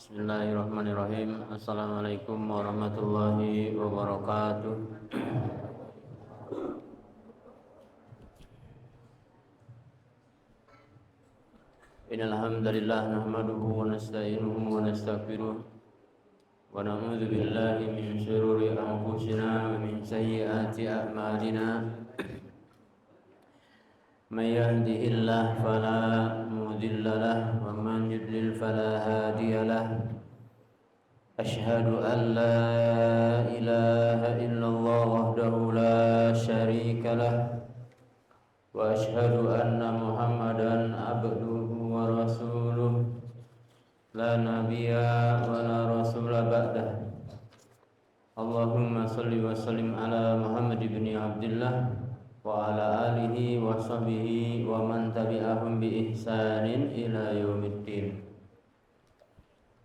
Bismillahirrahmanirrahim. Assalamualaikum warahmatullahi wabarakatuh. Innal hamdalillah nahmaduhu wa nasta'inuhu wa nastaghfiruh wa na'udzu billahi min shururi anfusina wa min sayyiati a'malina. May yahdihillahu fala mudilla lahu wa man yudlil fala hadiya lahu. Asyhadu an la ilaha illallah wahdahu la syarika lahu wa asyhadu anna Muhammadan abduhu wa rasuluh la nabiyya wa la rasula ba'dah. Allahumma salli wa sallim ala Muhammad ibn Abdullah wa ala alihi wa sahbihi wa man tabi'ahum bi ihsanin ila yaumiddin.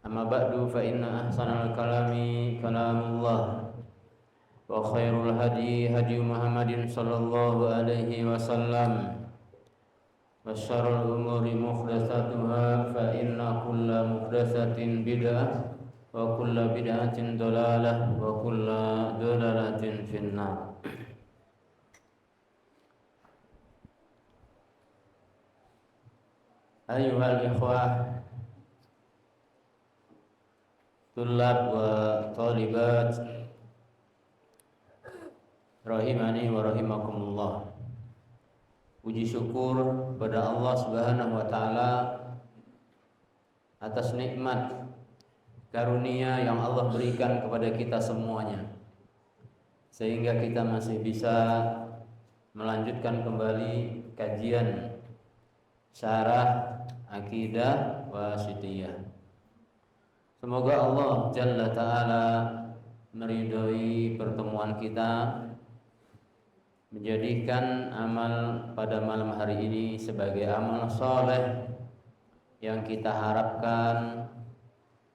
Amma ba'du fa inna ahsanal kalami kalamullah wa khairul hadi hadi Muhammadin sallallahu alaihi wasallam wa syarrul umuri muhdatsatuha fa inna kulla muhdatsatin bid'ah wa kulla bid'atin dhalalah wa kulla dhalalatin finnar. Ayuhal ikhwah tullab wa talibat rahimani wa rahimakumullah. Puji syukur pada Allah Subhanahu wa taala atas nikmat karunia yang Allah berikan kepada kita semuanya, sehingga kita masih bisa melanjutkan kembali kajian syarah Aqidah Wasithiyah. Semoga Allah Jalla Ta'ala meridhoi pertemuan kita, menjadikan amal pada malam hari ini sebagai amal soleh yang kita harapkan,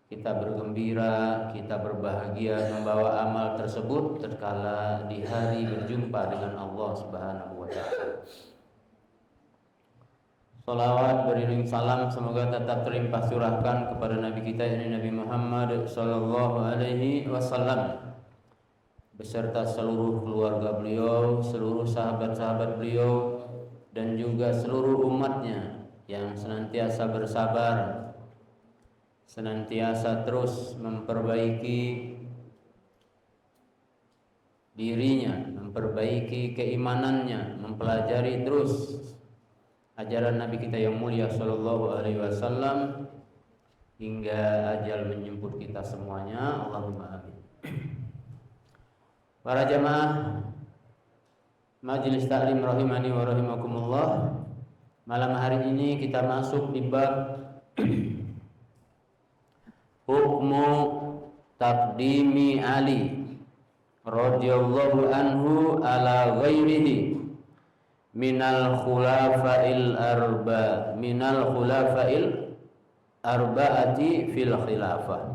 kita bergembira, kita berbahagia membawa amal tersebut tatkala di hari berjumpa dengan Allah Subhanahu wa Ta'ala. Salawat beriring salam semoga tetap terlimpah curahkan kepada Nabi kita ini Nabi Muhammad sallallahu alaihi wasallam beserta seluruh keluarga beliau, seluruh sahabat-sahabat beliau, dan juga seluruh umatnya yang senantiasa bersabar, senantiasa terus memperbaiki dirinya, memperbaiki keimanannya, mempelajari terus ajaran Nabi kita yang mulia sallallahu alaihi wasallam hingga ajal menjemput kita semuanya. Allahumma amin. Para jamaah majelis taklim rahimani wa rahimakumullah, malam hari ini kita masuk di bab hukmu taqdimi Ali radhiyallahu anhu ala ghairihi minal khulafa'il arba'ati fil khilafah.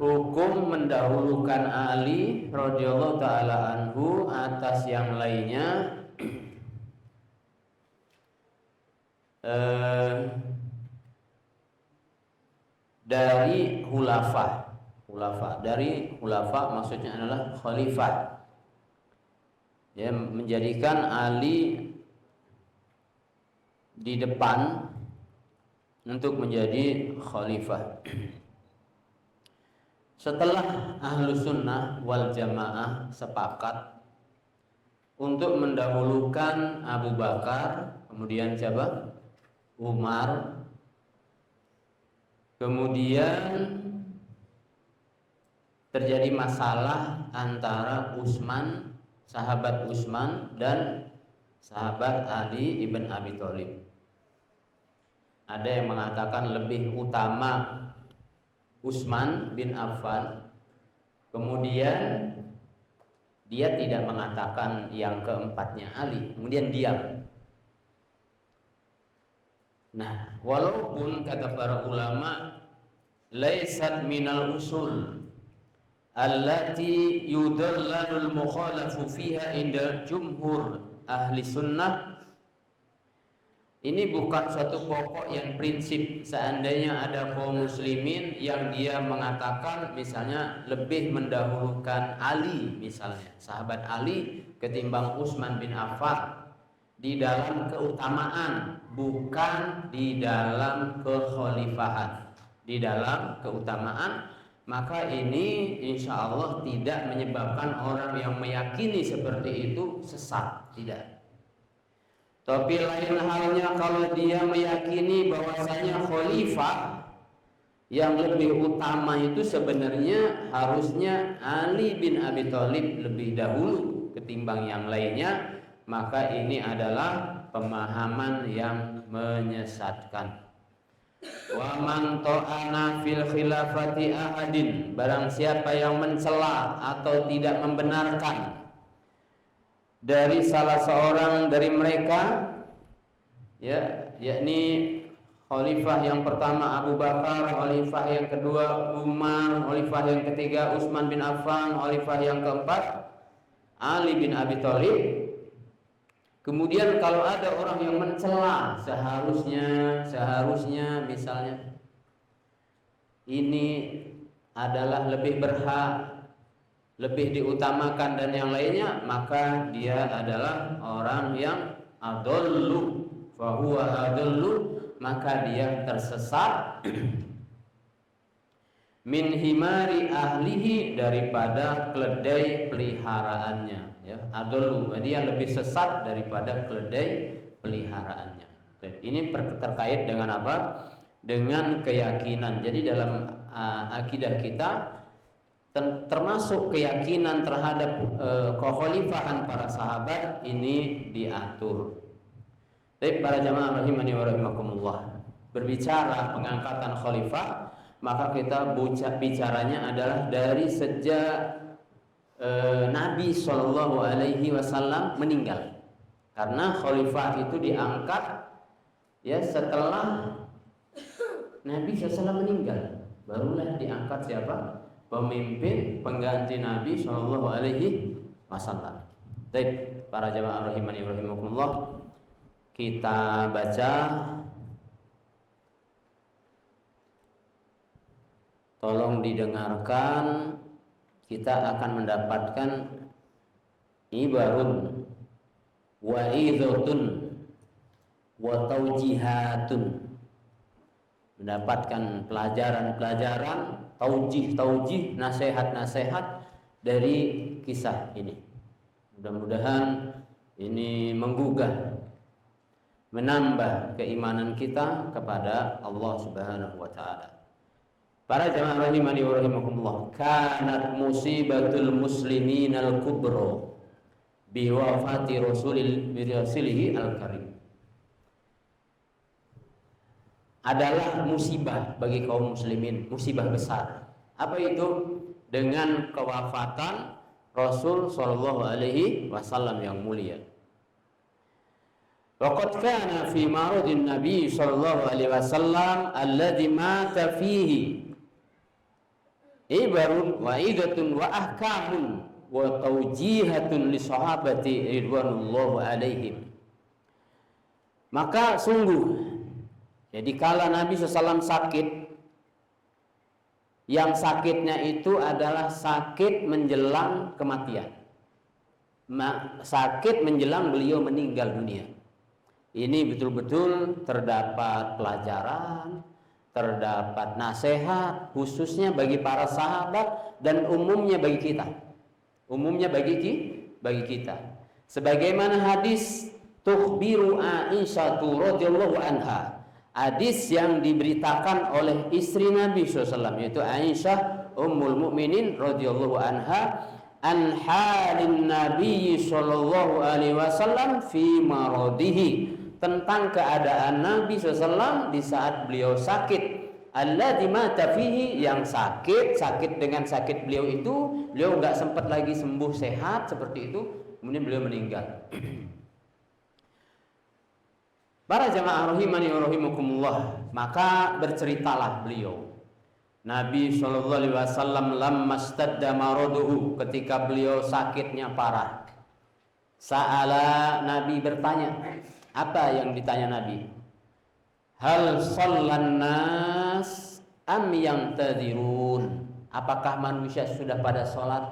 Hukum mendahulukan Ali radhiyallahu taala anhu atas yang lainnya dari khulafah. Dari khulafah maksudnya adalah khalifah. Ya, menjadikan Ali di depan untuk menjadi khalifah. Setelah ahlu sunnah wal jamaah sepakat untuk mendahulukan Abu Bakar, kemudian siapa? Umar, kemudian terjadi masalah antara sahabat Utsman dan sahabat Ali ibn Abi Thalib. Ada yang mengatakan lebih utama Utsman bin Affan, kemudian dia tidak mengatakan yang keempatnya Ali, kemudian diam. Nah, walaupun kata para ulama laisat minal usul allati yudallalul mukhalafu fiha inda jumhur ahli sunnah, Ini bukan suatu pokok yang prinsip. Seandainya ada kaum muslimin yang dia mengatakan misalnya lebih mendahulukan Ali, misalnya sahabat Ali ketimbang Utsman bin Affan di dalam keutamaan, bukan di dalam kekhalifahan, di dalam keutamaan, maka ini insya Allah tidak menyebabkan orang yang meyakini seperti itu sesat, tidak. Tapi lain halnya kalau dia meyakini bahwasanya khalifah yang lebih utama itu sebenarnya harusnya Ali bin Abi Thalib lebih dahulu ketimbang yang lainnya, maka ini adalah pemahaman yang menyesatkan. Wa man ta'ana fil khilafati ahadin, barang siapa yang mencela atau tidak membenarkan dari salah seorang dari mereka, ya, yakni khalifah yang pertama Abu Bakar, khalifah yang kedua Umar, khalifah yang ketiga Utsman bin Affan, khalifah yang keempat Ali bin Abi Thalib. Kemudian kalau ada orang yang mencela, seharusnya misalnya ini adalah lebih berhak, lebih diutamakan dan yang lainnya, maka dia adalah orang yang adallu, fahuwa adallu, maka dia tersesat min himari ahlihi, daripada keledai peliharaannya, ya. Adallu, dia lebih sesat daripada keledai peliharaannya. Ini terkait dengan apa? Dengan keyakinan. Jadi dalam akidah kita termasuk keyakinan terhadap kekhalifahan para sahabat ini diatur. Baik para jamaah rahimani wa rahimakumullah, berbicara pengangkatan khalifah, maka kita bicaranya adalah dari sejak Nabi Shallallahu Alaihi Wasallam meninggal, karena khalifah itu diangkat ya setelah Nabi SAW meninggal, barulah diangkat siapa? Pemimpin pengganti Nabi Shallallahu Alaihi Wasallam. Baik, para jamaah rahimani rahimakumullah, kita baca, tolong didengarkan, kita akan mendapatkan ibarun wa idhatun wa taujihatun, mendapatkan pelajaran-pelajaran, taujih, nasihat-nasihat dari kisah ini. Mudah-mudahan ini menggugah, menambah keimanan kita kepada Allah Subhanahu wa taala. Para jamaah rahimani wa rahimakumullah, kanat musibatul muslimin al-kubra bi wafati rasulihi al-karim. Adalah musibah bagi kaum muslimin, musibah besar. Apa itu? Dengan kewafatan Rasul sallallahu alaihi wasallam yang mulia. Waqad kana fi maradin Nabi sallallahu alaihi wasallam alladhi mata fihi ibarun wa idatun wa ahkamun wa taujihatun li sahabati ridwanullahu alaihim. Maka sungguh, jadi kala Nabi SAW sakit, yang sakitnya itu adalah sakit menjelang kematian, sakit menjelang beliau meninggal dunia. Ini betul-betul terdapat pelajaran, terdapat nasihat, khususnya bagi para sahabat dan umumnya bagi kita. Umumnya bagi kita. Sebagaimana hadis tukhbiru Aisyah radhiyallahu anha, hadis yang diberitakan oleh istri Nabi SAW, yaitu Aisyah Ummul Mukminin radhiyallahu anha, an halin Nabi sallallahu alaihi wasallam fi maradihi, tentang keadaan Nabi SAW di saat beliau sakit. Alladzi mata fihi, yang sakit dengan sakit beliau itu, beliau nggak sempat lagi sembuh sehat seperti itu, kemudian beliau meninggal. Para jamaah rahimani wa rahimakumullah, maka berceritalah beliau, Nabi SAW lamma stadda maraduhu, ketika beliau sakitnya parah. Sa'ala, Nabi bertanya, Apa yang ditanya Nabi? Hal shallan nas am yantadirun? Apakah manusia sudah pada sholat?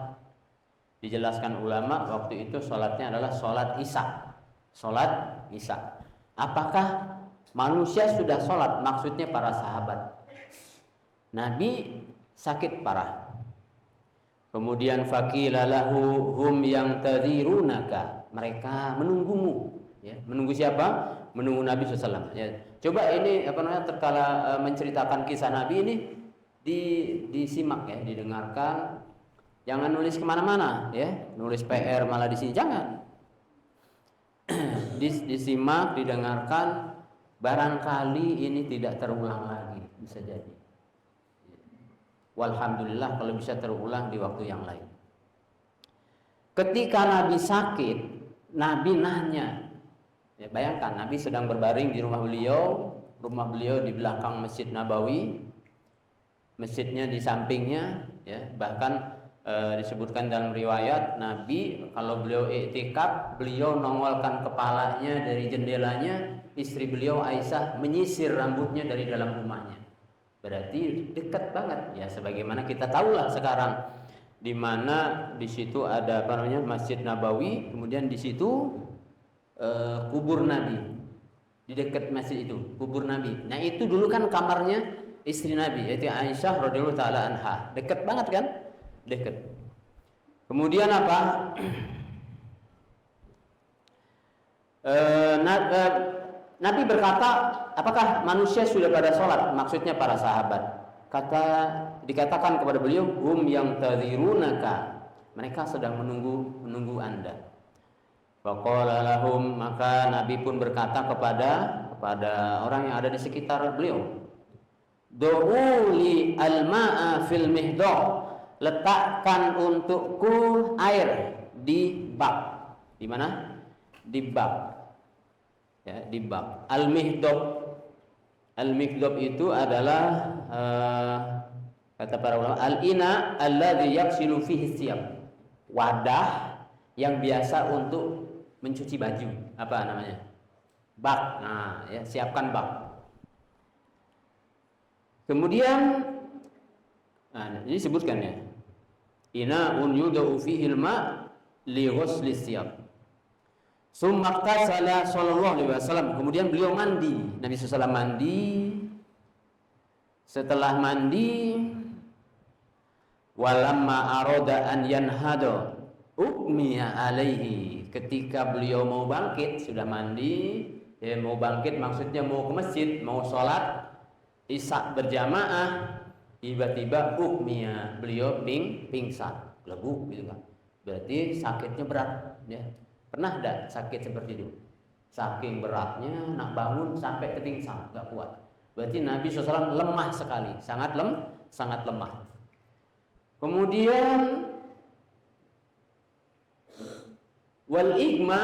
Dijelaskan ulama waktu itu sholatnya adalah sholat isya. Sholat isya. Apakah manusia sudah sholat? Maksudnya para sahabat. Nabi sakit parah. Kemudian faqila lahu hum yantadirunaka. Mereka menunggumu. Ya, menunggu siapa? Menunggu Nabi SAW. Ya. Coba ini terkala menceritakan kisah Nabi ini disimak ya, didengarkan. Jangan nulis kemana-mana ya, nulis PR malah di sini jangan. Disimak, didengarkan, barangkali ini tidak terulang lagi, bisa jadi. Walhamdulillah kalau bisa terulang di waktu yang lain. Ketika Nabi sakit, Nabi nanya. Ya, bayangkan Nabi sedang berbaring di rumah beliau di belakang Masjid Nabawi, masjidnya di sampingnya, ya, bahkan disebutkan dalam riwayat Nabi kalau beliau iktikaf, beliau nongolkan kepalanya dari jendelanya, istri beliau Aisyah menyisir rambutnya dari dalam rumahnya. Berarti dekat banget ya, sebagaimana kita tahulah sekarang di mana di situ ada Masjid Nabawi, kemudian di situ kubur Nabi, di dekat masjid itu kubur Nabi. Nah itu dulu kan kamarnya istri Nabi, yaitu Aisyah radhiyallahu taala anha. Dekat banget kan? Dekat. Kemudian apa? Nabi berkata, apakah manusia sudah pada sholat? Maksudnya para sahabat. Dikatakan kepada beliau, hum yantadirunaka. Mereka sedang menunggu Anda. Faqala lahum, maka Nabi pun berkata kepada orang yang ada di sekitar beliau, Du'uli al-ma'a fil mihdah, letakkan untukku air di bak. Di mana? Di bak. Ya, di bak. Al-mihdab itu adalah kata para ulama, al-ina alladhi yaghsilu fihi thiyab. Wadah yang biasa untuk mencuci baju, apa namanya? Bak. Nah, ya, siapkan bak. Kemudian ini sebutkan ya. Ina'un yudau fihi al-ma' li ghusli thiyab. Summa qasala sallallahu alaihi wasallam. Kemudian beliau mandi. Nabi SAW mandi. Setelah mandi, walamma arada an yanhada ukmiya alaihi. Ketika beliau mau bangkit, sudah mandi, ya, mau bangkit maksudnya mau ke masjid, mau sholat isya berjamaah, tiba-tiba ukmiya, beliau pingsan, gelebuk gitu kan. Berarti sakitnya berat, ya. Pernah enggak sakit seperti itu? Saking beratnya, nak bangun sampai kepingsan, enggak kuat. Berarti Nabi SAW lemah sekali, sangat lemah. Kemudian wal igma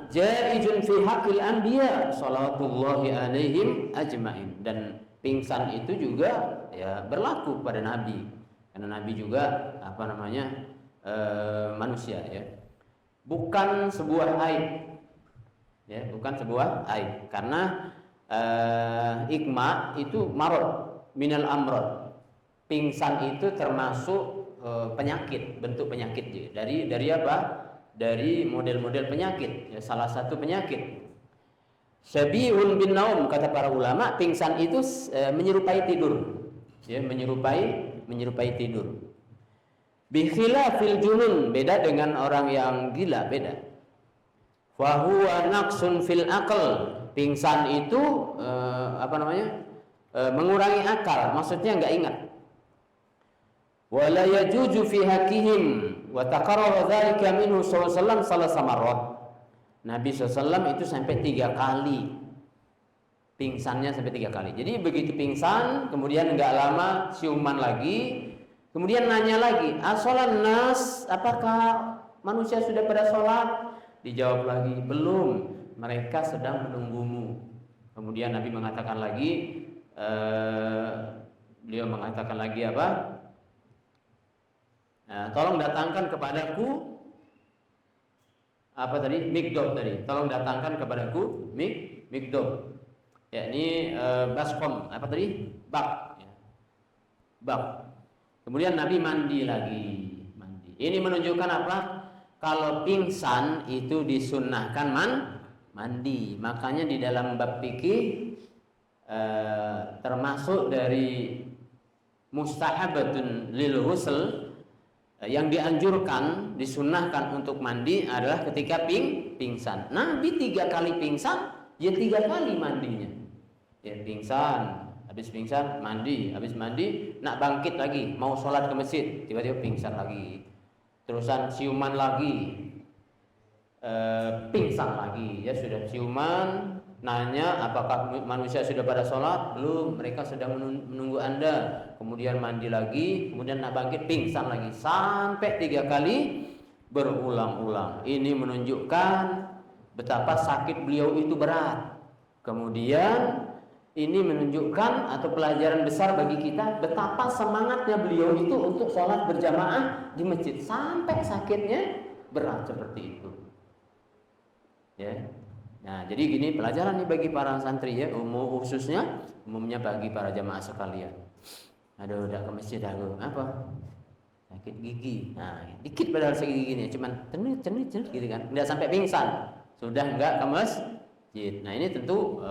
jaizun fi haqqil anbiya sallallahu alaihim ajmain. Dan pingsan itu juga ya berlaku pada Nabi, karena Nabi juga manusia ya. Bukan sebuah aib. Ya, bukan sebuah aib karena igma itu marad minal amrad. Pingsan itu termasuk penyakit, bentuk penyakit juga. Dari apa? Dari model-model penyakit, ya, salah satu penyakit. Syabi'un bin naum, kata para ulama, pingsan itu menyerupai tidur. Ya, menyerupai tidur. Bi khilafil junun, beda dengan orang yang gila, beda. Fa huwa naqsun fil aql. Pingsan itu mengurangi akal, maksudnya enggak ingat. Wala yajuju fi haqqihim wa taqarrara dzalika minhu sallallahu salasa marrat. Nabi SAW itu sampai 3 kali pingsannya, sampai 3 kali. Jadi begitu pingsan, kemudian enggak lama siuman lagi, kemudian nanya lagi, as-shalan nas, apakah manusia sudah pada sholat? Dijawab lagi, belum, mereka sedang menunggumu. Kemudian Nabi mengatakan lagi, beliau mengatakan lagi apa? Tolong datangkan kepadaku apa tadi? Mikdad tadi. Tolong datangkan kepadaku mikdad. Yakni baskom apa tadi? Bak. Ya. Bak. Kemudian Nabi mandi lagi. Mandi. Ini menunjukkan apa? Kalau pingsan itu disunnahkan mandi. Makanya di dalam bab fikih termasuk dari mustahabatun lil ghusl yang dianjurkan, disunnahkan untuk mandi adalah ketika pingsan. Nabi 3 kali pingsan, ya 3 kali mandinya. Ya pingsan, habis pingsan mandi, habis mandi nak bangkit lagi, mau sholat ke masjid, tiba-tiba pingsan lagi. Terusan siuman lagi, pingsan lagi. Ya sudah siuman, nanya apakah manusia sudah pada sholat? Belum, mereka sedang menunggu Anda. Kemudian mandi lagi, kemudian nak bangkit pingsan lagi, sampai 3 kali berulang-ulang. Ini menunjukkan betapa sakit beliau itu berat. Kemudian ini menunjukkan atau pelajaran besar bagi kita betapa semangatnya beliau itu untuk sholat berjamaah di masjid sampai sakitnya berat seperti itu. Ya. Nah, jadi gini pelajaran nih bagi para santri ya, umumnya bagi para jamaah sekalian. Aduh, udah ke masjid aku, apa? Sakit gigi. Nah, dikit padahal sakit giginya, cuman cenut gitu kan. Enggak sampai pingsan. Sudah enggak ke masjid. Nah, ini tentu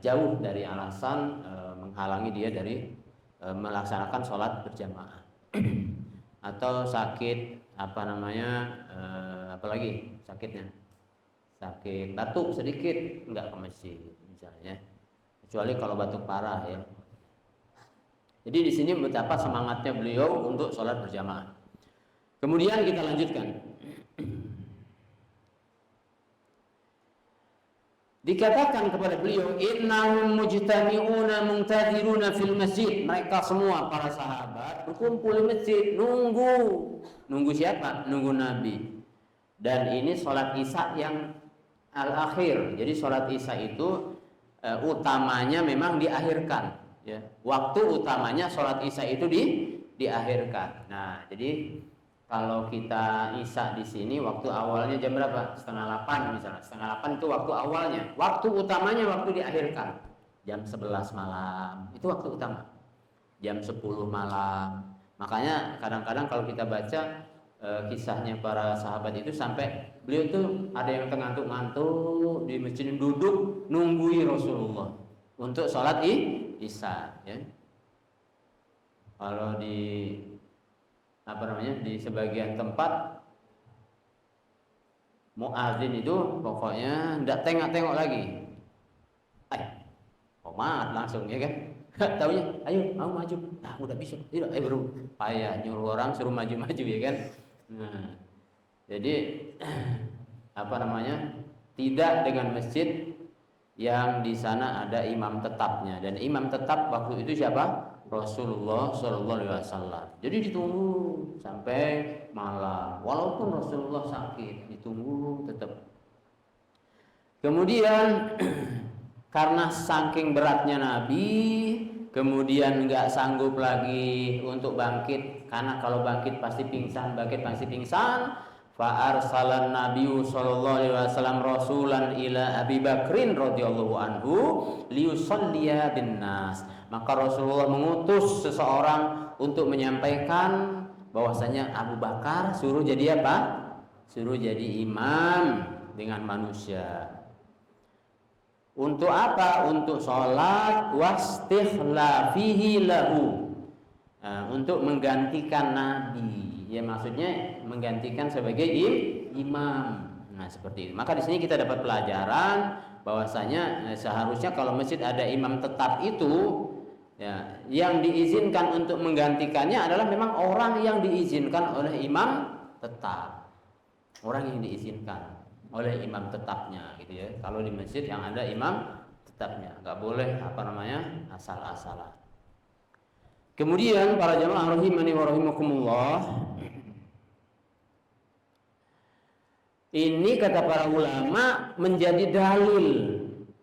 jauh dari alasan menghalangi dia dari melaksanakan sholat berjamaah. Atau sakit apalagi sakitnya, sakit batuk sedikit enggak ke masjid misalnya, kecuali kalau batuk parah ya. Jadi di sini betapa semangatnya beliau untuk sholat berjamaah. Kemudian kita lanjutkan. Dikatakan kepada beliau, innahum mujtami'una muntadiruna fil masjid. Mereka semua para sahabat berkumpul di masjid, nunggu siapa? Nunggu Nabi. Dan ini sholat Isya yang al-akhir. Jadi sholat Isya itu utamanya memang diakhirkan. Ya. Waktu utamanya sholat Isya itu diakhirkan. Nah, jadi kalau kita Isya di sini waktu awalnya jam berapa? 7:30 misalnya. 7:30 itu waktu awalnya. Waktu utamanya waktu diakhirkan jam 11 malam. Itu waktu utama. Jam 10 malam. Makanya kadang-kadang kalau kita baca kisahnya para sahabat itu sampai beliau tuh ada yang ngantuk-ngantuk di masjid duduk nunggui Rasulullah untuk sholat Isya. Ya. Kalau di sebagian tempat muadzin itu pokoknya tidak tengok-tengok lagi, komat langsung ya kan. Taunya, ayo mau maju, udah bisa, tidak, baru payah nyuruh orang suruh maju-maju ya kan. Nah, jadi tidak dengan masjid yang di sana ada imam tetapnya, dan imam tetap waktu itu siapa? Rasulullah Shallallahu Alaihi Wasallam. Jadi ditunggu sampai malam, walaupun Rasulullah sakit, ditunggu tetap. Kemudian karena saking beratnya Nabi, kemudian nggak sanggup lagi untuk bangkit, karena kalau bangkit pasti pingsan, Fa'arsalan Nabiyu sallallahu alaihi wasallam rasulan ila Abi Bakrin radhiyallahu anhu liyusalliya binnas. Maka Rasulullah mengutus seseorang untuk menyampaikan bahwasanya Abu Bakar suruh jadi apa? Suruh jadi imam dengan manusia. Untuk apa? Untuk sholat wastikhlafihi lahu. Untuk menggantikan Nabi. Ya maksudnya menggantikan sebagai imam. Nah seperti itu. Maka di sini kita dapat pelajaran bahwasanya seharusnya kalau masjid ada imam tetap itu, ya, yang diizinkan untuk menggantikannya adalah memang orang yang diizinkan oleh imam tetap. Orang yang diizinkan oleh imam tetapnya, gitu ya. Kalau di masjid yang ada imam tetapnya, nggak boleh asal-asalan. Kemudian para jamaah rahimani wa rahimakumullah, ini kata para ulama menjadi dalil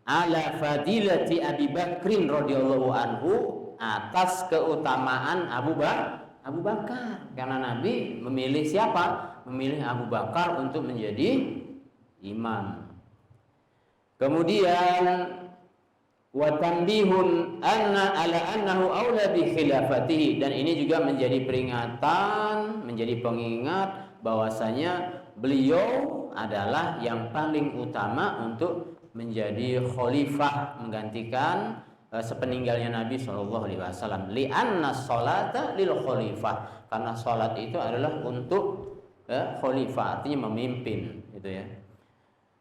ala fadilati Abi Bakrin radhiyallahu anhu, atas keutamaan Abu Bakar. Karena Nabi memilih siapa? Memilih Abu Bakar untuk menjadi imam. Kemudian wa tanbihun annahu aula bi khilafatihi, dan ini juga menjadi peringatan, menjadi pengingat bahwasanya beliau adalah yang paling utama untuk menjadi khalifah, menggantikan sepeninggalnya Nabi Shallallahu Alaihi Wasallam. Li'anna sholata lil khalifah, karena sholat itu adalah untuk khalifah, artinya memimpin, gitu ya.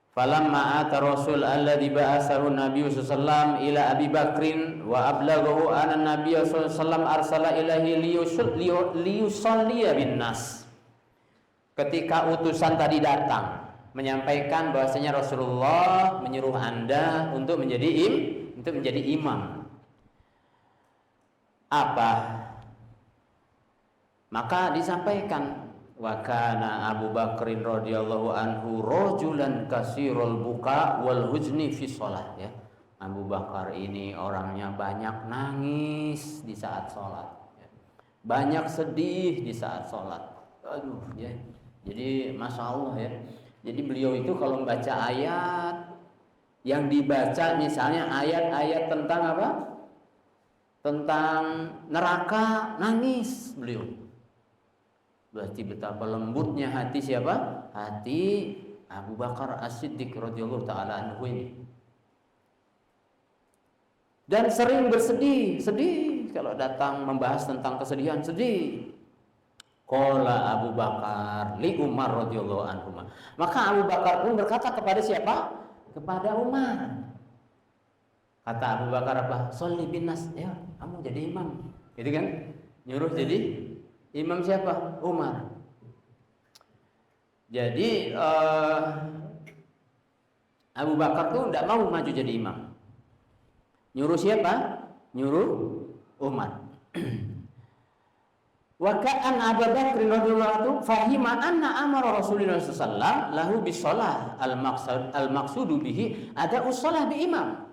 Falamma ata Rasul alladzi ba'atsahu Nabi sallallahu alaihi wasallam ila Abi Bakrin wa ablaghahu anna Nabi sallallahu alaihi wasallam arsala ilahi liyusalliya bin nas. Ketika utusan tadi datang menyampaikan bahwasanya Rasulullah menyuruh Anda untuk menjadi imam. Apa? Maka disampaikan, wa kana Abu Bakrin radhiyallahu anhu rajulan kasirul buka wal huzni fi shalah, ya. Abu Bakar ini orangnya banyak nangis di saat sholat, ya. Banyak sedih di saat sholat. Aduh, ya. Jadi masya Allah, ya. Jadi beliau itu kalau membaca ayat yang dibaca, misalnya ayat-ayat tentang apa? Tentang neraka, nangis beliau. Berarti betapa lembutnya hati siapa? Hati Abu Bakar As-Siddiq radhiyallahu taala anhu ini. Dan sering sedih kalau datang membahas tentang kesedihan, sedih. Qala Abu Bakar li Umar radhiyallahu anhu. Maka Abu Bakar pun berkata kepada siapa? Kepada Umar. Kata Abu Bakar apa? Sholli bin nas, ya, kamu jadi imam. Gitu kan? Nyuruh jadi imam siapa? Umar. Jadi Abu Bakar tuh tidak mau maju jadi imam. Nyuruh siapa? Nyuruh Umar. Wa ka'an Abu Bakar radhiyallahu anhu fahima anna amara Rasulullah sallallahu alaihi wasallam lahu bisalah al-maqsudu bihi ada usalah bi imam.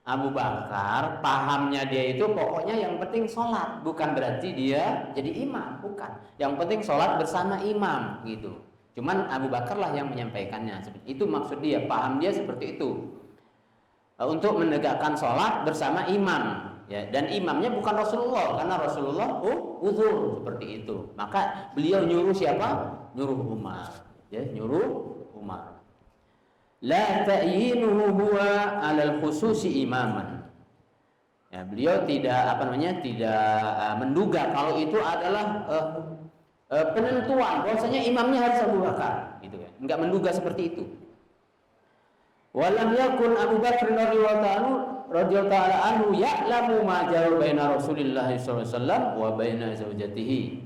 Abu Bakar pahamnya dia itu pokoknya yang penting sholat, bukan berarti dia jadi imam, bukan. Yang penting sholat bersama imam, gitu. Cuman Abu Bakar lah yang menyampaikannya. Itu maksud dia, paham dia seperti itu. Untuk menegakkan sholat bersama imam, ya. Dan imamnya bukan Rasulullah, karena Rasulullah uzur seperti itu. Maka beliau nyuruh siapa? Nyuruh Umar, ya, nyuruh Umar. La ta'yinuhu huwa 'alal khususi imaman. Ya, beliau tidak menduga kalau itu adalah penentuan bahwasanya imamnya harus Abu Bakar, gitu kan. Enggak menduga seperti itu. Walam yakun Abu Bakar radhiyallahu ta'ala anhu ya'lamu ma jara baina Rasulillah sallallahu alaihi wasallam wa baina zaujatihi.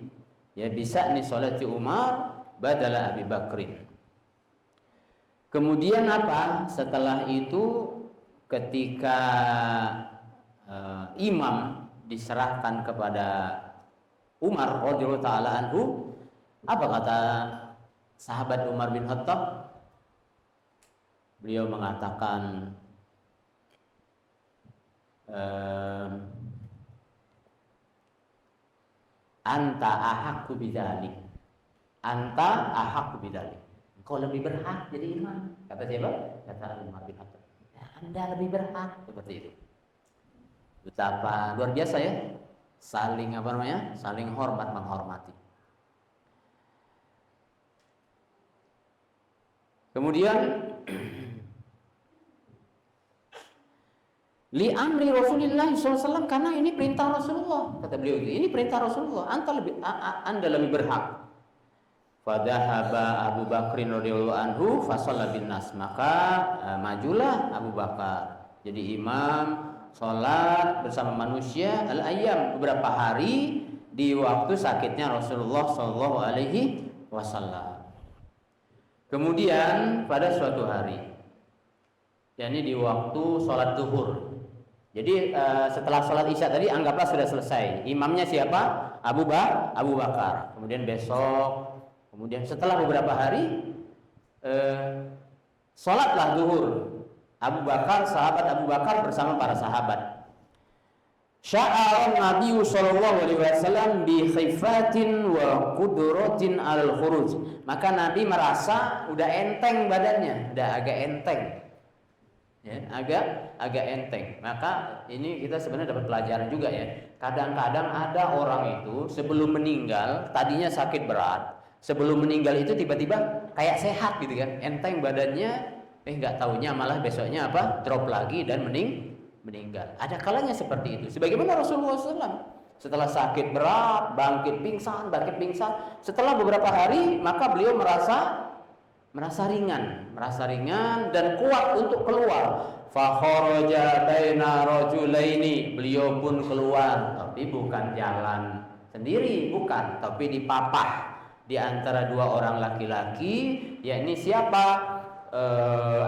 Ya, bisa ni salati Umar badala Abi Bakrin. Kemudian apa? Setelah itu ketika imam diserahkan kepada Umar radhiyallahu taala anhu, apa kata sahabat Umar bin Khattab? Beliau mengatakan anta ahaqqu bidzalik. Anta ahaqqu bidzalik. Kau lebih berhak jadi imam. Kata siapa? Kata Umar bin Khattab. Ya, Anda lebih berhak, seperti itu. Betapa luar biasa, ya. Saling saling hormat menghormati. Kemudian li amri Rasulullah SAW, karena ini perintah Rasulullah, kata beliau. Ini perintah Rasulullah. Anda lebih berhak. Fadhahaba Abu Bakrin radhiyallahu anhu fasalla bin nas, maka majulah Abu Bakar jadi imam salat bersama manusia al-ayyam, beberapa hari di waktu sakitnya Rasulullah sallallahu alaihi wasallam. Kemudian pada suatu hari, yakni di waktu salat zuhur. Jadi setelah salat Isya tadi anggaplah sudah selesai. Imamnya siapa? Abu Bakar. Kemudian setelah beberapa hari sholatlah zuhur sahabat Abu Bakar bersama para sahabat. Sya'ar Nabi sallallahu alaihi wasallam bi khifatin wa qudratin al khuruj. Maka Nabi merasa udah enteng badannya, udah agak enteng. Ya, agak enteng. Maka ini kita sebenarnya dapat pelajaran juga ya. Kadang-kadang ada orang itu sebelum meninggal tadinya sakit berat, sebelum meninggal itu tiba-tiba kayak sehat gitu kan, enteng badannya, nggak taunya malah besoknya apa? Drop lagi dan meninggal. Ada kalanya seperti itu. Sebagaimana Rasulullah SAW setelah sakit berat, bangkit pingsan. Setelah beberapa hari maka beliau merasa ringan dan kuat untuk keluar. Fa kharaja baina rajulaini, beliau pun keluar, tapi bukan jalan sendiri, bukan, tapi dipapah di antara dua orang laki-laki, yakni siapa?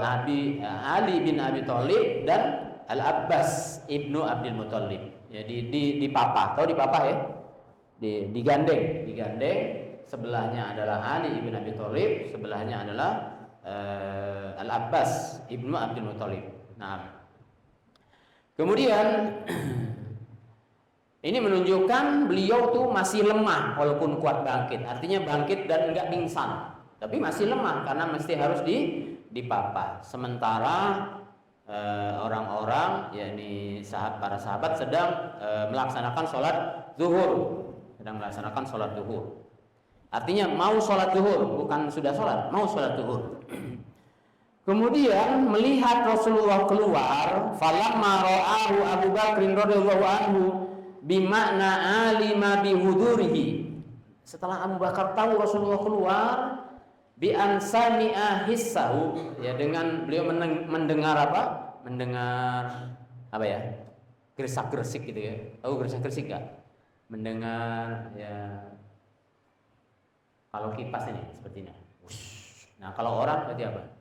Ali bin Abi Thalib dan Al-Abbas ibnu Abdul Muthalib. Jadi dipapah, tahu dipapah ya? Digandeng. Sebelahnya adalah Ali ibn Abi Thalib, sebelahnya adalah Al-Abbas ibnu Abdul Muthalib. Nah, kemudian ini menunjukkan beliau tuh masih lemah walaupun kuat bangkit. Artinya bangkit dan enggak pingsan, tapi masih lemah karena mesti harus dipapah. Sementara orang-orang, yakni para sahabat sedang melaksanakan sholat zuhur, Artinya mau sholat zuhur, bukan sudah sholat, mau sholat zuhur. Kemudian melihat Rasulullah keluar, falamma ra'ahu Abu Bakr radhiyallahu anhu bimakna alima bihudurihi. Setelah Abu Bakar tahu Rasulullah keluar, bi ansami'a hissahu, ya, dengan beliau mendengar apa? Mendengar apa ya? Gersak-gersik gitu ya. Tahu gersak-gersik enggak? Mendengar ya, kalau kipas ini seperti ini. Nah, kalau orang berarti apa?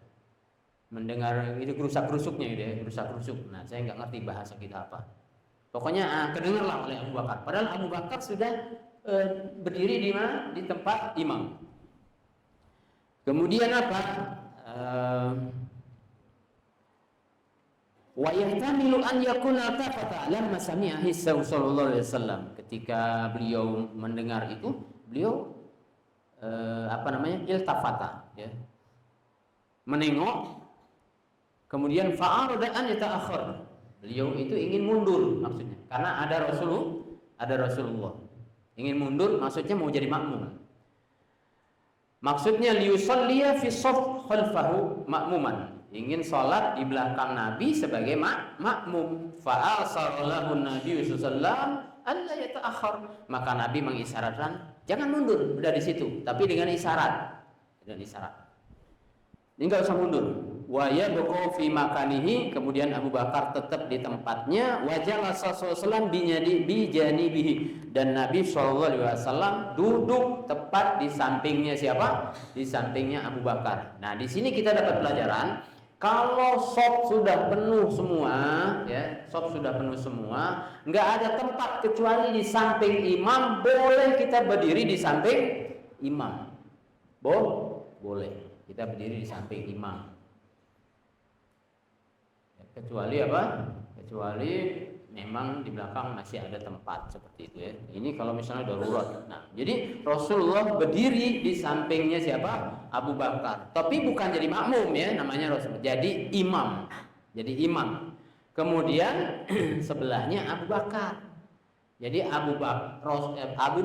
Mendengar itu gerusak-gerusuknya gitu ya, gerusak-gerusuk. Nah, saya nggak ngerti bahasa kita apa. Pokoknya kedengarlah oleh Abu Bakar. Padahal Abu Bakar sudah berdiri di mana? Di tempat imam. Kemudian apa? Wa yahtamilu an yakuna tafata lamma sami'a hissahu sallallahu alaihi wasallam. Ketika beliau mendengar itu, beliau iltafata, ya. Menengok, kemudian fa'arada an yata'akhkhar. Beliau itu ingin mundur maksudnya. Karena ada Rasulullah. Ingin mundur maksudnya mau jadi makmum. Maksudnya liyusalliya fi shaff khalfahu makmuman. Ingin sholat di belakang Nabi sebagai makmum. Fa'asarallahu Nabi sallallahu alaihi wasallam alla yata'akhkhar. Maka Nabi mengisyaratkan jangan mundur dari situ, tapi dengan isyarat. Ini enggak usah mundur. Wa yabqa fi makanihi, kemudian Abu Bakar tetap di tempatnya. Wa jalasa sallallahu bi janibihi, dan Nabi sallallahu alaihi wasallam duduk tepat di sampingnya siapa? Di sampingnya Abu Bakar. Nah, di sini kita dapat pelajaran, kalau shop sudah penuh semua, ya, nggak ada tempat kecuali di samping imam, boleh kita berdiri di samping imam. Boleh kita berdiri di samping imam. Kecuali apa? Kecuali memang di belakang masih ada tempat seperti itu ya. Ini kalau misalnya darurat. Nah, jadi Rasulullah berdiri di sampingnya siapa? Abu Bakar. Tapi bukan jadi makmum ya, namanya Rasulullah. Jadi imam. Kemudian sebelahnya Abu Bakar. Jadi Abu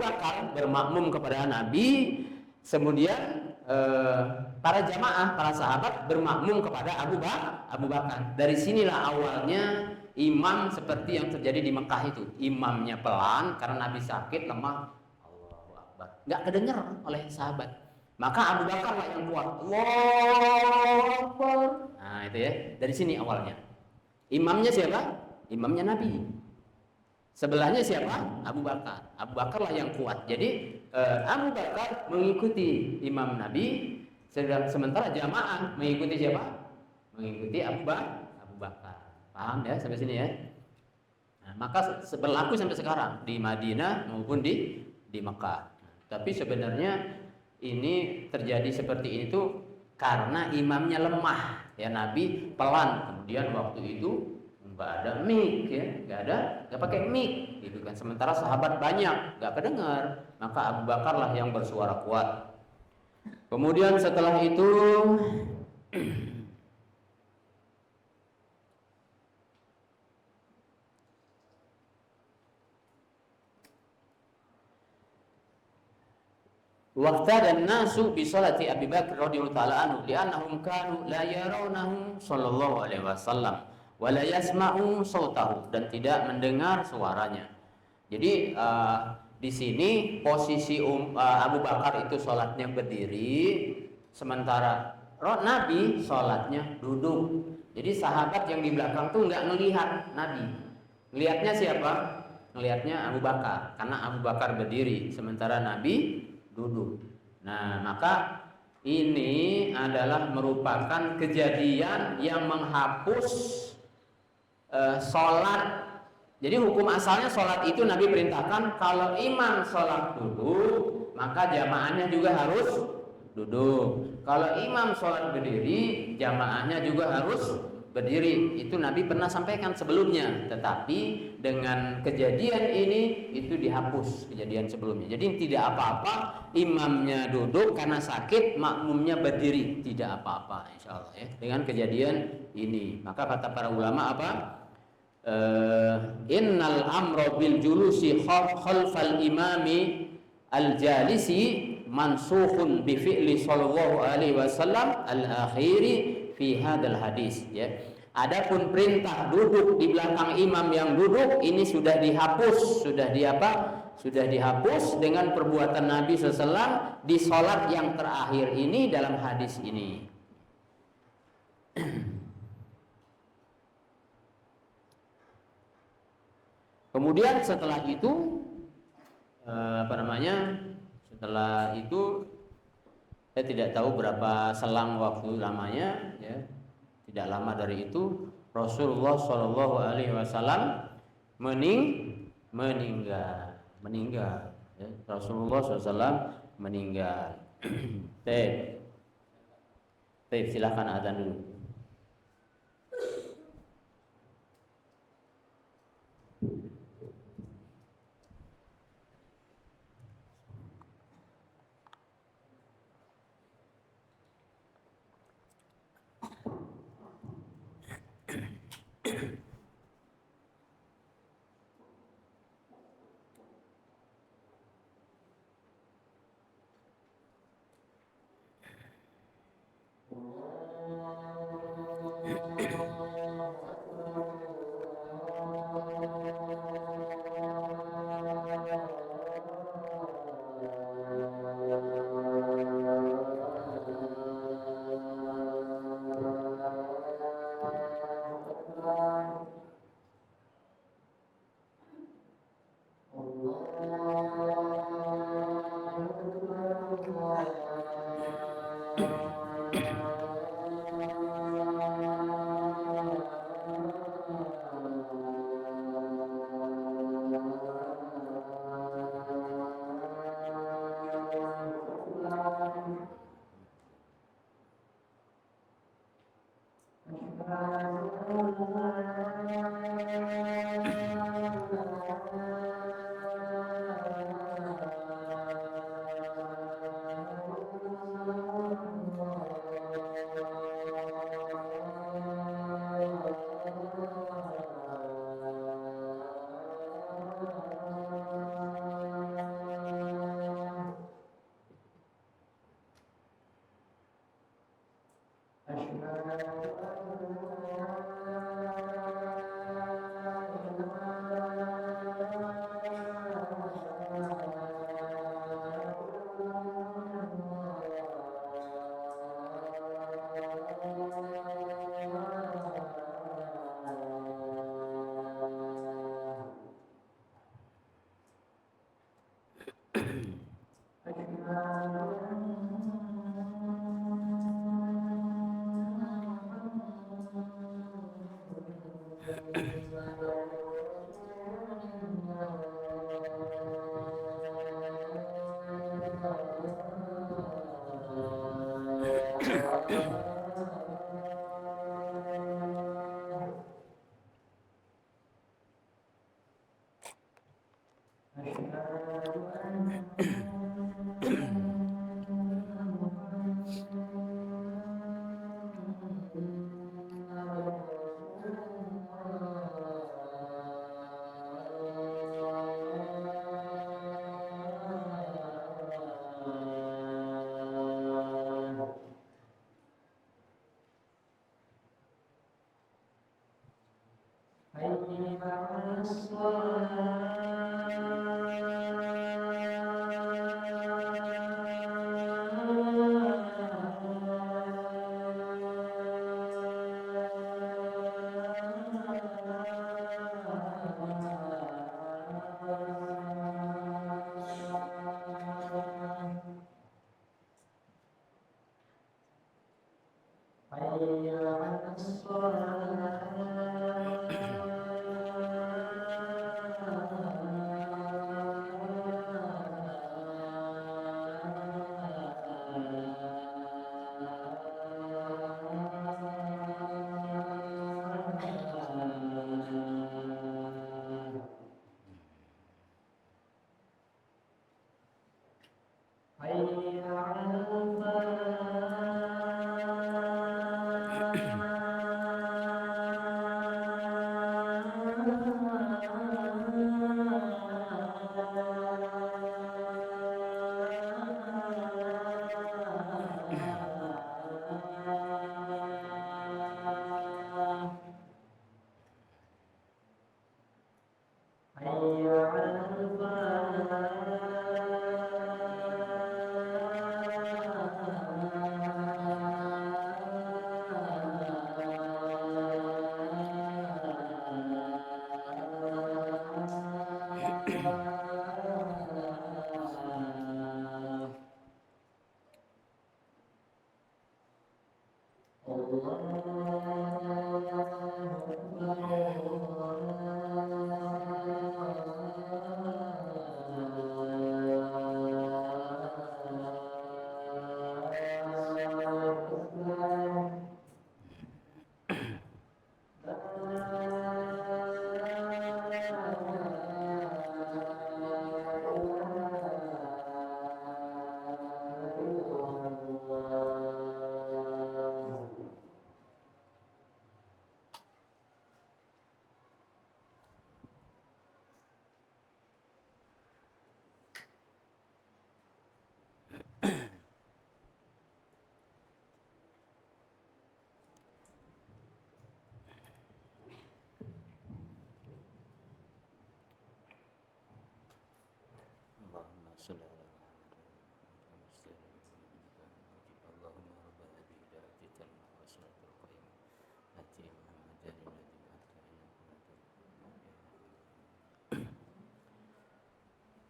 Bakar bermakmum kepada Nabi. Kemudian para jamaah, para sahabat bermakmum kepada Abu Bakar. Dari sinilah awalnya imam seperti yang terjadi di Mekah itu. Imamnya pelan karena Nabi sakit, lemah. Allahu Akbar. Enggak kedengar oleh sahabat. Maka Abu Bakar lah yang kuat. Allahu Akbar. Nah, itu ya. Dari sini awalnya. Imamnya siapa? Imamnya Nabi. Sebelahnya siapa? Abu Bakar. Abu Bakar lah yang kuat. Jadi Abu Bakar mengikuti imam Nabi, sementara jamaah mengikuti siapa? Mengikuti Abu Bakar. Paham ya sampai sini ya? Nah, maka berlaku sampai sekarang di Madinah maupun di Mekah. Tapi sebenarnya ini terjadi seperti ini tuh karena imamnya lemah. Ya, Nabi pelan, kemudian waktu itu nggak ada mic ya, nggak pakai mic gitu kan. Sementara sahabat banyak, nggak kedengar. Maka Abu Bakar lah yang bersuara kuat. Kemudian setelah itu waqtadan nasu bi salati Abi Bakar radhiyallahu taala anhu li'annahum kanu la yarawnahu sallallahu alaihi wasallam wa la yasma'u sautahu, dan tidak mendengar suaranya. Jadi di sini posisi Abu Bakar itu sholatnya berdiri, sementara Nabi sholatnya duduk. Jadi sahabat yang di belakang tuh nggak ngelihat Nabi, ngelihatnya siapa? Ngelihatnya Abu Bakar, karena Abu Bakar berdiri sementara Nabi duduk. Nah, maka ini adalah merupakan kejadian yang menghapus sholat. Jadi hukum asalnya sholat itu Nabi perintahkan kalau imam sholat duduk, maka jamaahnya juga harus duduk. Kalau imam sholat berdiri, jamaahnya juga harus berdiri. Itu Nabi pernah sampaikan sebelumnya. Tetapi dengan kejadian ini itu dihapus kejadian sebelumnya. Jadi tidak apa-apa imamnya duduk karena sakit, makmumnya berdiri, tidak apa-apa insya Allah ya. Dengan kejadian ini, maka kata para ulama apa? Innal amro bil julusi khalfal imami al jalisi mansukhun bi fi'li sallallahu alaihi wasallam al akhiri fi hadzal hadis ya. Adapun perintah duduk di belakang imam yang duduk ini sudah dihapus, sudah dihapus dengan perbuatan Nabi SAW di sholat yang terakhir ini dalam hadis ini. Kemudian setelah itu setelah itu saya tidak tahu berapa selang waktu lamanya ya. Tidak lama dari itu Rasulullah Shallallahu Alaihi Wasallam meninggal ya. Rasulullah SAW meninggal. Silakan adzan dulu.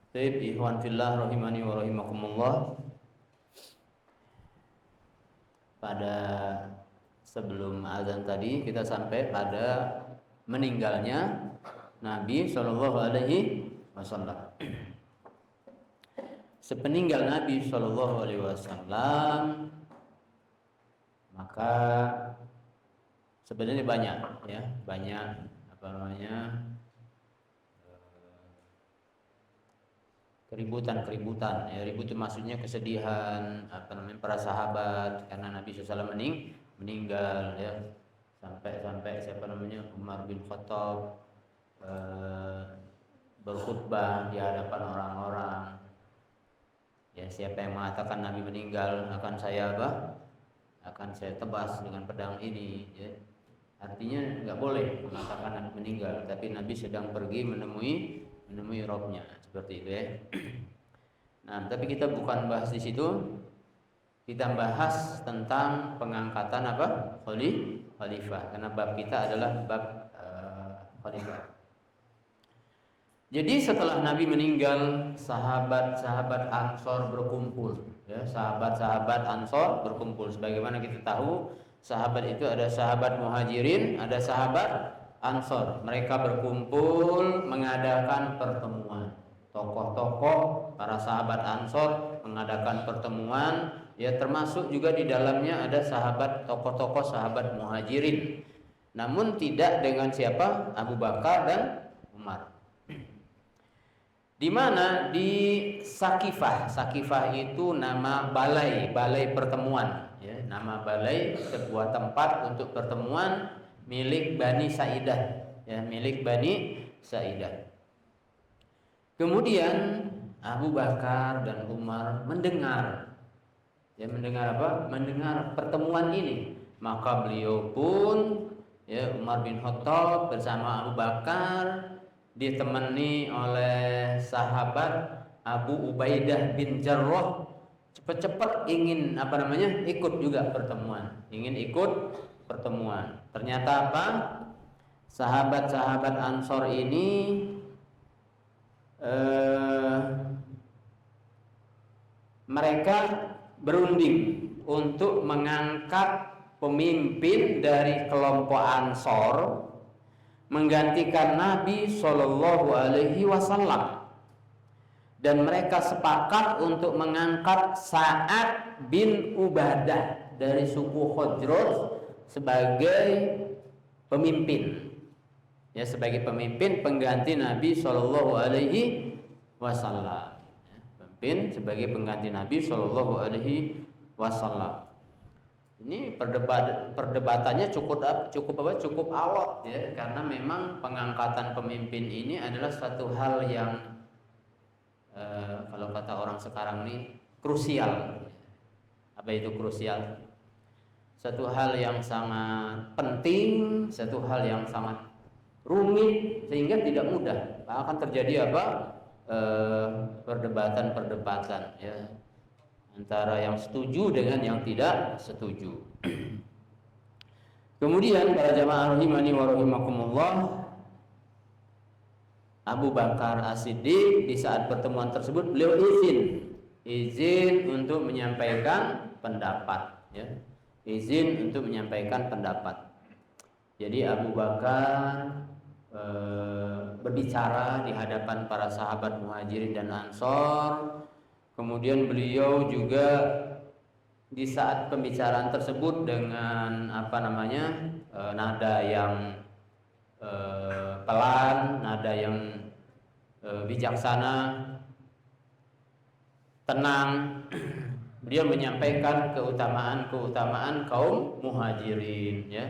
Baik, ikhwan fillah rahimani wa rahimakumullah. Pada sebelum azan tadi kita sampai pada meninggalnya Nabi Shallallahu alaihi wasallam. Sepeninggal Nabi Shallallahu alaihi wasallam, maka sebenarnya banyak apa namanya keributan ya, ribut itu maksudnya kesedihan para sahabat karena Nabi SAW meninggal ya, sampai Umar bin Khattab berkhutbah di hadapan orang-orang ya, siapa yang mengatakan Nabi meninggal akan saya tebas dengan pedang ini ya. Artinya nggak boleh mengatakan Nabi meninggal, tapi Nabi sedang pergi menemui Robnya, seperti itu ya. Nah, tapi kita bukan bahas di situ. Kita bahas tentang pengangkatan khalifah. Karena bab kita adalah bab khalifah. Jadi setelah Nabi meninggal, sahabat-sahabat Ansor berkumpul. Ya, sahabat-sahabat Ansor berkumpul. Sebagaimana kita tahu, sahabat itu ada sahabat Muhajirin, ada sahabat Ansor. Mereka berkumpul mengadakan pertemuan. Tokoh-tokoh para sahabat Ansor mengadakan pertemuan, ya termasuk juga di dalamnya ada tokoh-tokoh sahabat Muhajirin. Namun tidak dengan siapa? Abu Bakar dan Umar. Di mana? Di Sakifah. Sakifah itu nama balai pertemuan ya, nama balai sebuah tempat untuk pertemuan milik Bani Sa'idah ya, milik Bani Sa'idah. Kemudian Abu Bakar dan Umar mendengar apa? Mendengar pertemuan ini, maka beliau pun ya, Umar bin Khattab bersama Abu Bakar ditemani oleh sahabat Abu Ubaidah bin Jarrah, cepat-cepat ingin ikut juga pertemuan, Ternyata apa? Sahabat-sahabat Ansor ini mereka berunding untuk mengangkat pemimpin dari kelompok Ansor menggantikan Nabi Shallallahu Alaihi Wasallam, dan mereka sepakat untuk mengangkat Sa'ad bin Ubadah dari suku Khazraj sebagai pemimpin, ya, sebagai pemimpin pengganti Nabi Shallallahu Alaihi Wasallam, pemimpin sebagai pengganti Nabi Shallallahu Alaihi Wasallam. Ini perdebatannya cukup alot, ya, karena memang pengangkatan pemimpin ini adalah suatu hal yang kalau kata orang sekarang ini krusial. Apa itu krusial? Satu hal yang sangat penting, satu hal yang sangat rumit, sehingga tidak mudah akan terjadi perdebatan, ya, antara yang setuju dengan yang tidak setuju. Kemudian para jamaah rahimani wa rahimakumullah, Abu Bakar As-Siddiq di saat pertemuan tersebut beliau izin untuk menyampaikan pendapat, ya. Izin untuk menyampaikan pendapat. Jadi Abu Bakar berbicara di hadapan para sahabat Muhajirin dan Ansor. Kemudian beliau juga di saat pembicaraan tersebut dengan nada yang pelan, nada yang bijaksana, tenang, beliau menyampaikan keutamaan kaum Muhajirin, ya.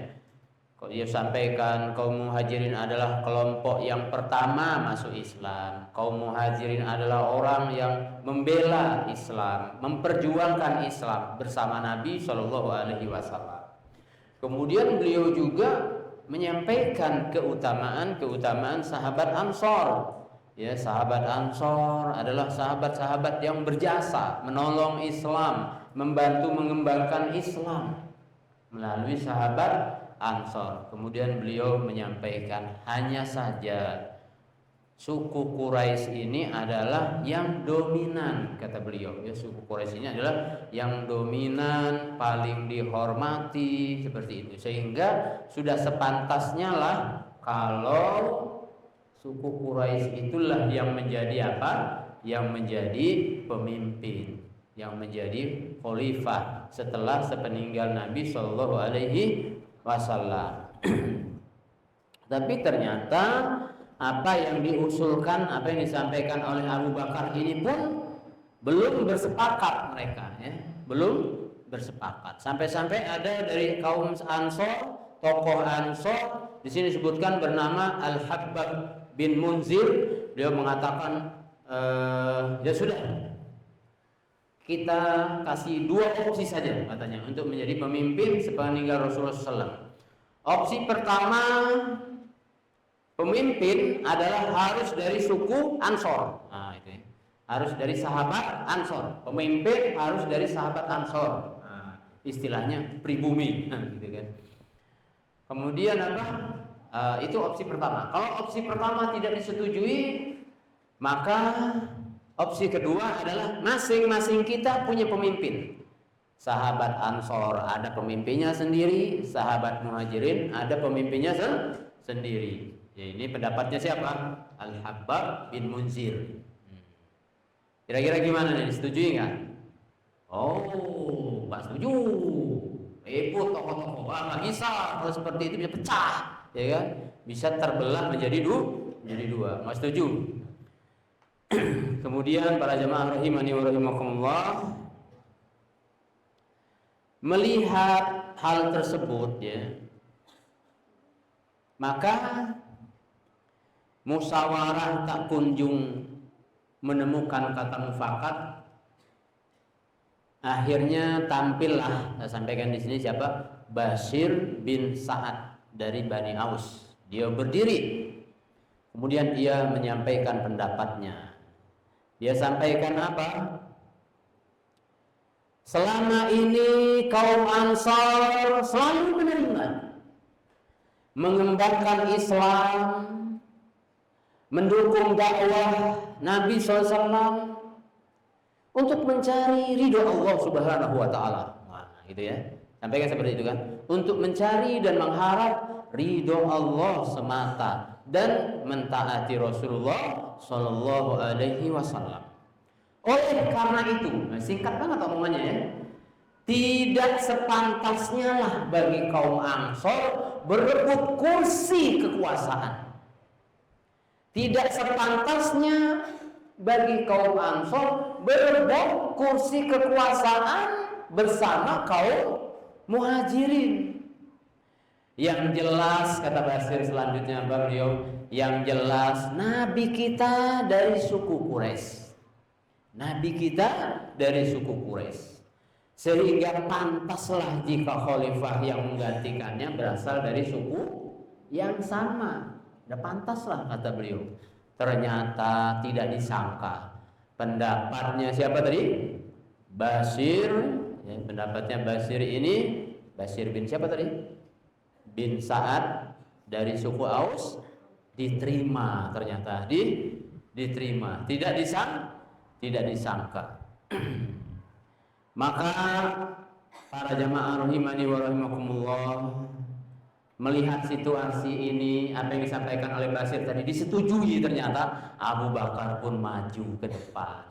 Dia sampaikan kaum Muhajirin adalah kelompok yang pertama masuk Islam. Kaum Muhajirin adalah orang yang membela Islam, memperjuangkan Islam bersama Nabi Shallallahu Alaihi Wasallam. Kemudian beliau juga menyampaikan keutamaan sahabat Ansor. Ya, sahabat Ansor adalah sahabat-sahabat yang berjasa menolong Islam, membantu mengembangkan Islam melalui sahabat Ansor. Kemudian beliau menyampaikan, hanya saja suku Quraisy ini adalah yang dominan, kata beliau, ya, suku Quraisy ini adalah yang dominan, paling dihormati, seperti itu. Sehingga sudah sepantasnya lah kalau suku Quraisy itulah yang menjadi yang menjadi pemimpin, yang menjadi khalifah setelah sepeninggal Nabi Shallallahu Alaihi Wasallam. Tapi ternyata apa yang diusulkan, apa yang disampaikan oleh Abu Bakar ini pun belum bersepakat mereka, ya, belum bersepakat. Sampai-sampai ada dari kaum Ansor, tokoh Ansor, di sini disebutkan bernama Al-Habbab bin Munzir. Dia mengatakan, ya sudah, kita kasih dua opsi saja, katanya, untuk menjadi pemimpin sepeninggal Rasulullah SAW. Opsi pertama, pemimpin adalah harus dari suku Ansor. Nah, itu ya. Harus dari sahabat Ansor. Pemimpin harus dari sahabat Ansor. Nah, istilahnya pribumi, gitu kan. Kemudian itu opsi pertama. Kalau opsi pertama tidak disetujui, maka opsi kedua adalah masing-masing kita punya pemimpin. Sahabat Ansor ada pemimpinnya sendiri, sahabat Muhajirin ada pemimpinnya sendiri. Ya, ini pendapatnya siapa? Al-Habbab bin Munzir. Kira-kira gimana nih? Disetujui nggak? Oh, nggak setuju. Ribut tokoh-tokoh. Nggak bisa. Kalau seperti itu bisa pecah, ya kan? Bisa terbelah menjadi dua. Nggak setuju. Kemudian para jamaah rahimani wa rahimakumullah, melihat hal tersebut, ya, maka musyawarah tak kunjung menemukan kata mufakat. Akhirnya tampillah, saya sampaikan di sini siapa? Bashir bin Sa'ad. dari Bani Aus. Dia berdiri, kemudian dia menyampaikan pendapatnya. Dia sampaikan apa? Selama ini kaum Ansar selalu menerima, mengembangkan Islam, mendukung dakwah Nabi SAW untuk mencari ridho Allah Subhanahu wa Ta'ala. Nah, gitu ya. Sampaikan seperti itu kan. Untuk mencari dan mengharap ridho Allah semata dan mentaati Rasulullah Sallallahu Alaihi Wasallam. Oleh karena itu, singkat banget omongannya ya, tidak sepantasnya lah bagi kaum Ansor berebut kursi kekuasaan. Tidak sepantasnya bagi kaum Ansor berebut kursi kekuasaan bersama kaum Muhajirin. Yang jelas, kata Basir selanjutnya beliau, yang jelas Nabi kita dari suku Quraisy. Nabi kita dari suku Quraisy. Sehingga pantaslah jika khalifah yang menggantikannya berasal dari suku yang sama. Udah pantaslah, kata beliau. Ternyata tidak disangka pendapatnya siapa tadi? Basir, ya, pendapatnya Basir ini, Basir bin siapa tadi? Bin Sa'ad dari suku Aus, diterima ternyata, diterima, tidak disangka. Maka para jamaah rahimani wa rahimakumullah, melihat situasi ini, apa yang disampaikan oleh Basir tadi disetujui, ternyata Abu Bakar pun maju ke depan.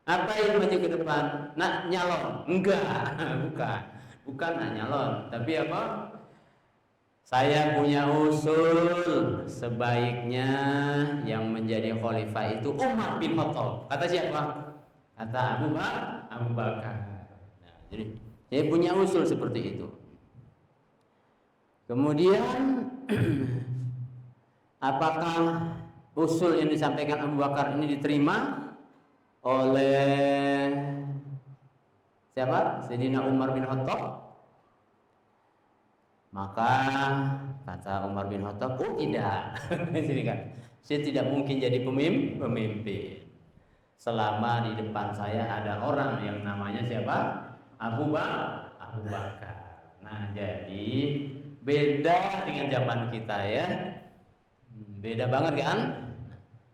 Apa yang maju ke depan? Nak nyalon? Enggak, bukan nak nyalon, tapi apa? Saya punya usul, sebaiknya yang menjadi khalifah itu Umar bin Khattab. Kata siapa? Kata Abu Bakar. Nah, jadi saya punya usul seperti itu. Kemudian apakah usul yang disampaikan Abu Bakar ini diterima oleh siapa? Sayyidina Umar bin Khattab? Maka kata Umar bin Khattab, oh tidak. Sini kan, saya tidak mungkin jadi pemimpin selama di depan saya ada orang yang namanya siapa? Abu Bakar. Nah, jadi beda dengan zaman kita ya. Beda banget kan?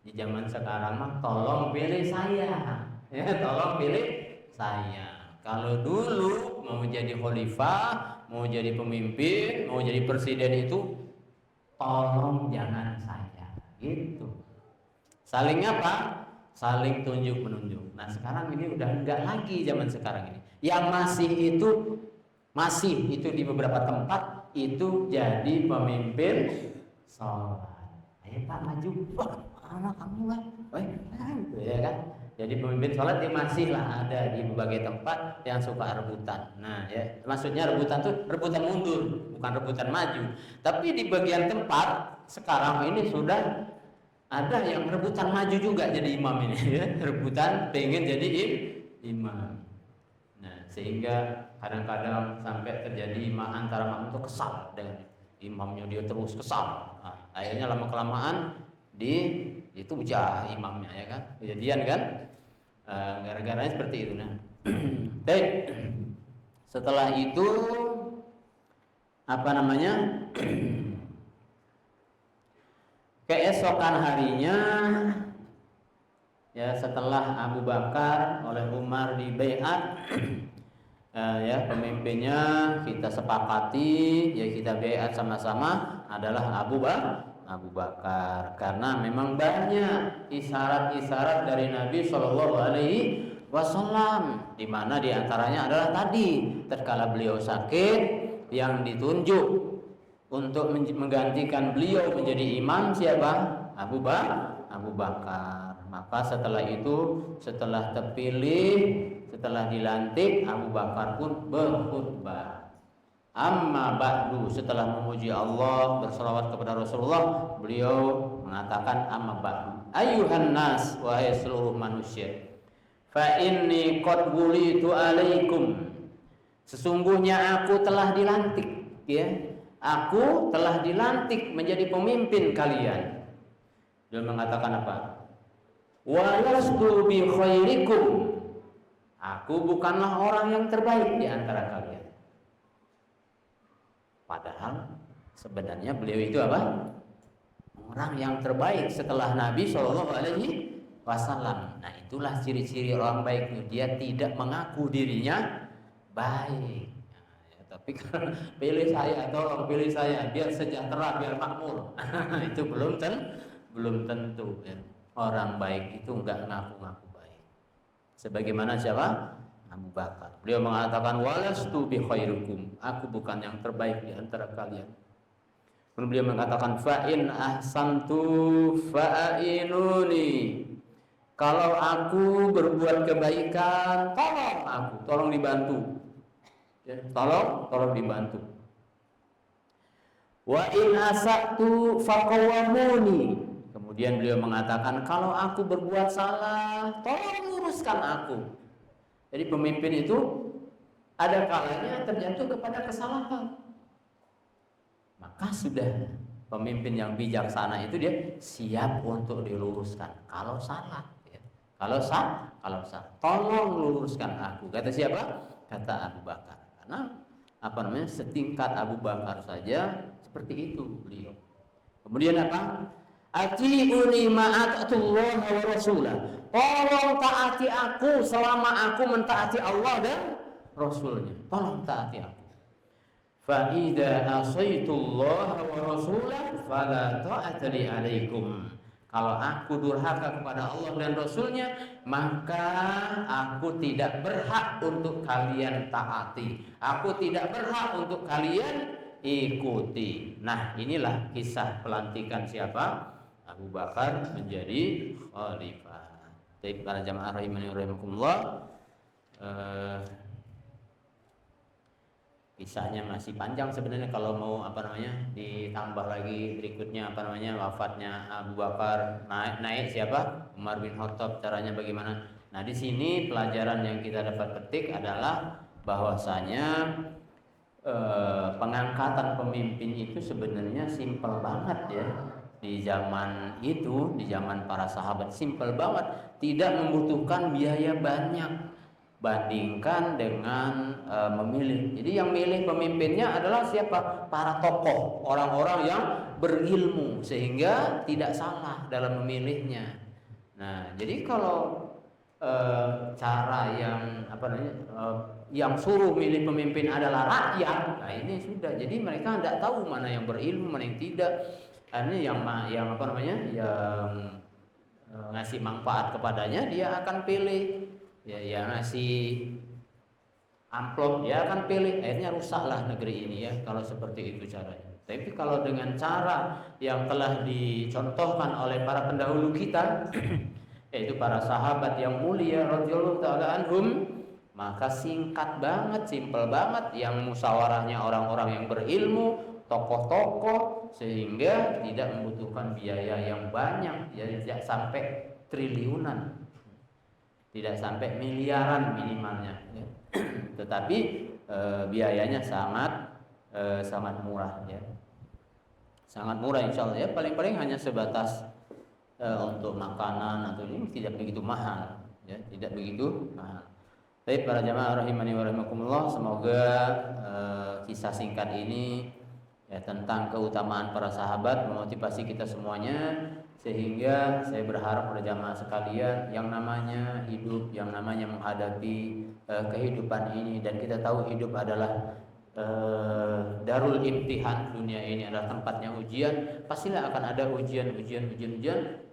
Di zaman sekarang mah tolong pilih saya. Ya, tolong pilih saya. Kalau dulu mau jadi khalifah, mau jadi pemimpin, mau jadi presiden itu tolong jangan saya. Gitu. Saling apa? Saling tunjuk menunjuk. Nah, sekarang ini udah enggak lagi zaman sekarang ini. Yang masih itu di beberapa tempat itu jadi pemimpin sholat. Ayo Pak maju. Mana kamu kan? Ya kan? Jadi pemimpin sholat yang masih lah ada di berbagai tempat yang suka rebutan. Nah ya, maksudnya rebutan tuh rebutan mundur, bukan rebutan maju. Tapi di bagian tempat sekarang ini sudah ada yang rebutan maju juga jadi imam ini ya. Rebutan pengen jadi imam. Nah sehingga kadang-kadang sampai terjadi antara makmum itu kesal dengan imamnya, dia terus kesal. Nah, akhirnya lama-kelamaan itu pecah imamnya ya kan, kejadian kan, gara-garanya seperti itu. Nah, baik, setelah itu apa namanya, keesokan harinya ya setelah Abu Bakar oleh Umar di baiat ya pemimpinnya kita sepakati ya kita baiat sama-sama adalah Abu Bakar, karena memang banyak isyarat-isyarat dari Nabi Shallallahu Alaihi Wasallam, di mana diantaranya adalah tadi tatkala beliau sakit yang ditunjuk untuk menggantikan beliau menjadi imam siapa? Abu Bakar. Maka setelah itu, setelah terpilih, setelah dilantik, Abu Bakar pun berkhutbah. Amma ba'du, setelah memuji Allah, berselawat kepada Rasulullah, beliau mengatakan amma ba'du. Ayuhan nas, wahai seluruh manusia, fa inni qad wulitu alaikum. Sesungguhnya aku telah dilantik ya. Aku telah dilantik menjadi pemimpin kalian. Dia mengatakan apa? Walastu bi khairikum. Aku bukanlah orang yang terbaik di antara kalian. Padahal sebenarnya beliau itu apa? Orang yang terbaik setelah Nabi Shallallahu Alaihi Wasallam. Nah, itulah ciri-ciri orang baik itu. Dia tidak mengaku dirinya baik. Nah, ya, tapi kalau pilih saya, tolong pilih saya, biar sejahtera, biar makmur. Itu belum tentu. Ya. Orang baik itu enggak ngaku-ngaku baik. Sebagaimana siapa? Abu Bakar. Beliau mengatakan walastu bi khairukum. Aku bukan yang terbaik di antara kalian. Kemudian beliau mengatakan fa in ahsantu fa'inuni. Kalau aku berbuat kebaikan, tolong aku, tolong dibantu. Ya, tolong dibantu. Wa in asatu faqawwamuni. Kemudian beliau mengatakan kalau aku berbuat salah, tolong luruskan aku. Jadi pemimpin itu ada kalanya terjatuh kepada kesalahan. Maka sudah pemimpin yang bijaksana itu dia siap untuk diluruskan kalau salah. Ya. Kalau salah, tolong luruskan aku. Kata siapa? Kata Abu Bakar. Karena setingkat Abu Bakar saja seperti itu beliau. Kemudian apa? Ati'uni ma'atullah wa rasulah. Tolong taati aku selama aku mentaati Allah dan Rasulnya. Tolong taati aku. Fa idza asaitullah wa rasulah fala ta'ata li alaikum. Kalau aku durhaka kepada Allah dan Rasulnya, maka aku tidak berhak untuk kalian taati. Aku tidak berhak untuk kalian ikuti. Nah, inilah kisah pelantikan siapa? Abu Bakar menjadi khalifah. Jadi para jamaah rahimani wa rahimakumullah, kisahnya masih panjang sebenarnya kalau mau ditambah lagi berikutnya wafatnya Abu Bakar, naik siapa? Umar bin Khattab, caranya bagaimana? Nah, di sini pelajaran yang kita dapat petik adalah bahwasanya pengangkatan pemimpin itu sebenarnya simpel banget ya. Di zaman itu, di zaman para sahabat simpel banget, tidak membutuhkan biaya banyak bandingkan dengan memilih. Jadi yang milih pemimpinnya adalah siapa? Para tokoh, orang-orang yang berilmu sehingga tidak salah dalam memilihnya. Nah, jadi kalau cara yang suruh milih pemimpin adalah rakyat, nah ini sudah. Jadi mereka tidak tahu mana yang berilmu, mana yang tidak. Ini yang ngasih manfaat kepadanya dia akan pilih. Ya, yang ngasih amplop dia akan pilih. Akhirnya rusaklah negeri ini ya kalau seperti itu caranya. Tapi kalau dengan cara yang telah dicontohkan oleh para pendahulu kita yaitu para sahabat yang mulia radhiyallahu taala anhum, maka singkat banget, simpel banget, yang musyawarahnya orang-orang yang berilmu, tokoh-tokoh, sehingga tidak membutuhkan biaya yang banyak, jadi tidak sampai triliunan, tidak sampai miliaran minimalnya ya. Tetapi biayanya sangat murah ya, sangat murah insya Allah ya, paling-paling hanya sebatas untuk makanan atau ini tidak begitu mahal ya, tidak begitu mahal. Baik para jamaah rahimani wa rahimakumullah, semoga kisah singkat ini ya, tentang keutamaan para sahabat memotivasi kita semuanya, sehingga saya berharap pada jamaah sekalian yang namanya hidup, yang namanya menghadapi kehidupan ini, dan kita tahu hidup adalah darul imtihan, dunia ini adalah tempatnya ujian, pastilah akan ada ujian,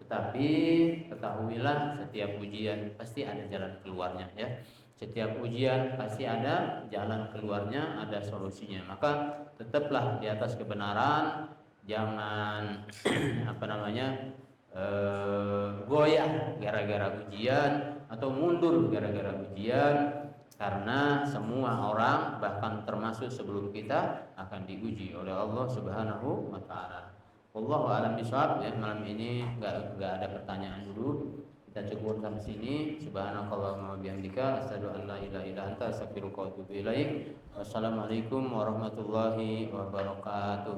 tetapi ketahuilah setiap ujian pasti ada jalan keluarnya ya. Setiap ujian pasti ada jalan keluarnya, ada solusinya. Maka tetaplah di atas kebenaran, jangan goyah gara-gara ujian atau mundur gara-gara ujian, karena semua orang bahkan termasuk sebelum kita akan diuji oleh Allah Subhanahu wa taala. Wallahu a'lam bishawab ya. Malam ini enggak ada pertanyaan dulu. Kita cukup sampai sini. Subhanakallahumma wa bihamdika asyhadu an la ilaha illa anta astaghfiruka wa atubu ilaik. Wassalamualaikum warahmatullahi wabarakatuh.